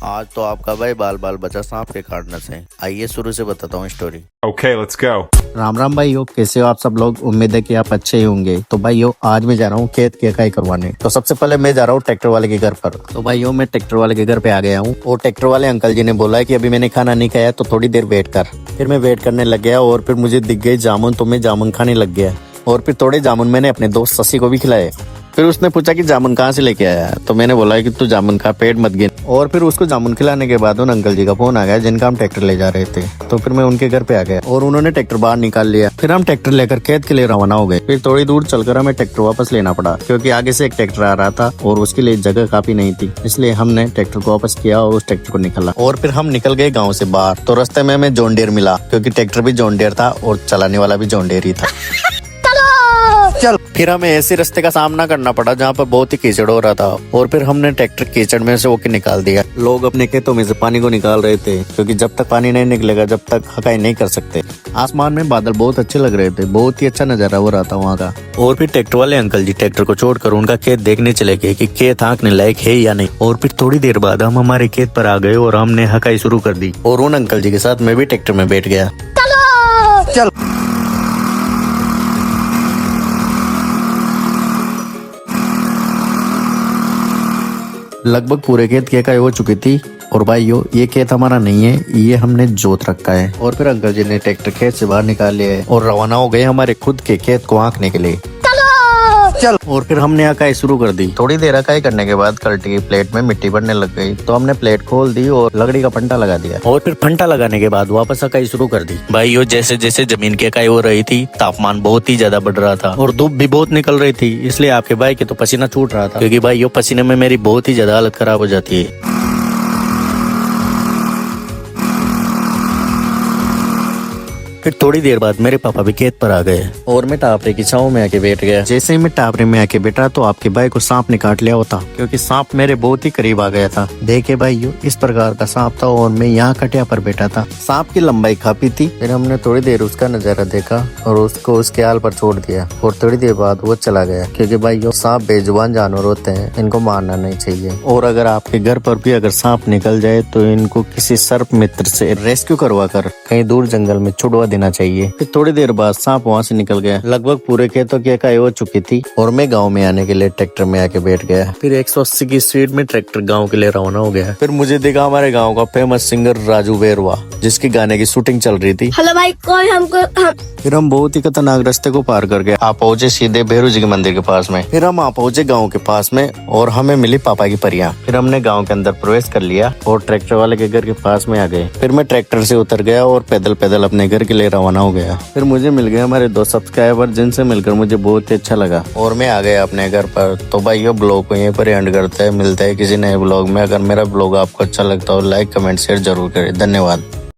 आज तो आपका भाई बाल बाल बचा सांप के काटने से। आइए शुरू से बताता हूँ story. Okay, let's go. Ram Ram भाइयों, कैसे हो आप सब लोग। उम्मीद है कि आप अच्छे ही होंगे। तो भाइयों आज मैं जा रहा हूँ खेत की अकाई करवाने। तो सबसे पहले मैं जा रहा हूँ ट्रैक्टर वाले के घर पर। तो भाइयों मैं ट्रैक्टर वाले के घर पे आ गया हूँ और ट्रैक्टर वाले अंकल जी ने बोला है कि अभी मैंने खाना नहीं खाया तो थोड़ी देर वेट कर। फिर मैं वेट करने लग गया और फिर मुझे दिख गई जामुन, तो मैं जामुन खाने लग गया और फिर थोड़े जामुन मैंने अपने दोस्त शशि को भी खिलाए। फिर उसने पूछा कि जामुन कहाँ से लेके आया, तो मैंने बोला कि तू जामुन खा, पेट मत गिन। और फिर उसको जामुन खिलाने के बाद उन अंकल जी का फोन आ गया जिनका हम ट्रैक्टर ले जा रहे थे। तो फिर मैं उनके घर पे आ गया और उन्होंने ट्रैक्टर बाहर निकाल लिया। फिर हम ट्रैक्टर लेकर खेत के लिए रवाना हो गए। फिर थोड़ी दूर चलकर हमें ट्रैक्टर वापस लेना पड़ा क्योंकि आगे से एक ट्रैक्टर आ रहा था और उसके लिए जगह काफी नहीं थी, इसलिए हमने ट्रैक्टर को वापस किया और उस ट्रैक्टर को निकाला। और फिर हम निकल गए गाँव से बाहर। तो रास्ते में हमें जॉन डियर मिला क्योंकि ट्रैक्टर भी जॉन डियर था और चलाने वाला भी जॉन डियर ही था। चल फिर हमें ऐसे रास्ते का सामना करना पड़ा जहाँ पर बहुत ही कीचड़ हो रहा था और फिर हमने ट्रैक्टर कीचड़ में से होकर निकाल दिया। लोग अपने खेतों में से पानी को निकाल रहे थे क्योंकि जब तक पानी नहीं निकलेगा जब तक हकाई नहीं कर सकते। आसमान में बादल बहुत अच्छे लग रहे थे, बहुत ही अच्छा नजारा हो रहा था वहाँ का। और फिर ट्रैक्टर वाले अंकल जी ट्रैक्टर को छोड़कर उनका खेत देखने चले गए कि खेत हाँकने लायक है या नहीं। और फिर थोड़ी देर बाद हम हमारे खेत पर आ गए और हमने हकाई शुरू कर दी और उन अंकल जी के साथ मैं भी ट्रैक्टर में बैठ गया। चल लगभग पूरे खेत की हकाई हो चुकी थी और भाइयों ये खेत हमारा नहीं है, ये हमने जोत रखा है। और फिर अंकल जी ने ट्रैक्टर खेत से बाहर निकाल लिया है और रवाना हो गए हमारे खुद के खेत को हाँकने के लिए। चल और फिर हमने हकाई शुरू कर दी। थोड़ी देर हकाई करने के बाद कल्टी की प्लेट में मिट्टी भरने लग गई, तो हमने प्लेट खोल दी और लकड़ी का फंटा लगा दिया। और फिर फंटा लगाने के बाद वापस हकाई शुरू कर दी। भाइयों जैसे जैसे जमीन की हकाई हो रही थी तापमान बहुत ही ज्यादा बढ़ रहा था और धूप भी बहुत निकल रही थी, इसलिए आपके भाई के तो पसीना छूट रहा था क्योंकि भाइयों पसीने में मेरी बहुत ही ज्यादा हालत खराब हो जाती है। फिर थोड़ी देर बाद मेरे पापा भी खेत पर आ गए और मैं टापरे की छांव में आके बैठ गया। जैसे ही मैं टापरे में आके बैठा तो आपके भाई को सांप ने काट लिया होता क्योंकि सांप मेरे बहुत ही करीब आ गया था। देखे भाइयों इस प्रकार का सांप था और मैं यहाँ कटिया पर बैठा था। सांप की लंबाई काफी थी। फिर हमने थोड़ी देर उसका नजारा देखा और उसको उसके हाल पर छोड़ दिया और थोड़ी देर बाद वो चला गया क्योंकि भाइयों सांप बेजुबान जानवर होते हैं, इनको मारना नहीं चाहिए। और अगर आपके घर पर भी अगर सांप निकल जाए तो इनको किसी सर्प मित्र से रेस्क्यू करवा कर कहीं दूर जंगल में छुड़वा देना चाहिए। फिर थोड़ी देर बाद सांप वहाँ से निकल गया। लगभग पूरे खेतों की हकाई हो चुकी थी और मैं गांव में आने के लिए ट्रैक्टर में आके बैठ गया। फिर 180 की स्पीड में ट्रैक्टर गांव के लिए रवाना हो गया। फिर मुझे दिखा हमारे गांव का फेमस सिंगर राजू बेरवा जिसकी गाने की शूटिंग चल रही थी। हेलो भाई कोई हमको फिर हम बहुत ही खतरनाक रास्ते को पार कर गए। आप पहुंचे सीधे भैरू जी के मंदिर के पास में। फिर हम पहुंचे गाँव के पास में और हमें मिली पापा की परियां। फिर हमने गाँव के अंदर प्रवेश कर लिया और ट्रैक्टर वाले के घर के पास में आ गए। फिर मैं ट्रैक्टर से उतर गया और पैदल पैदल अपने घर के लिए रवाना हो गया। फिर मुझे मिल गए हमारे 2 सब्सक्राइबर जिनसे मिलकर मुझे बहुत ही अच्छा लगा और मैं आ गया अपने घर पर। तो भाई ये ब्लॉग को यहीं पर एंड करते हैं, मिलते हैं किसी नए ब्लॉग में। अगर मेरा ब्लॉग आपको अच्छा लगता हो लाइक कमेंट शेयर जरूर करें। धन्यवाद।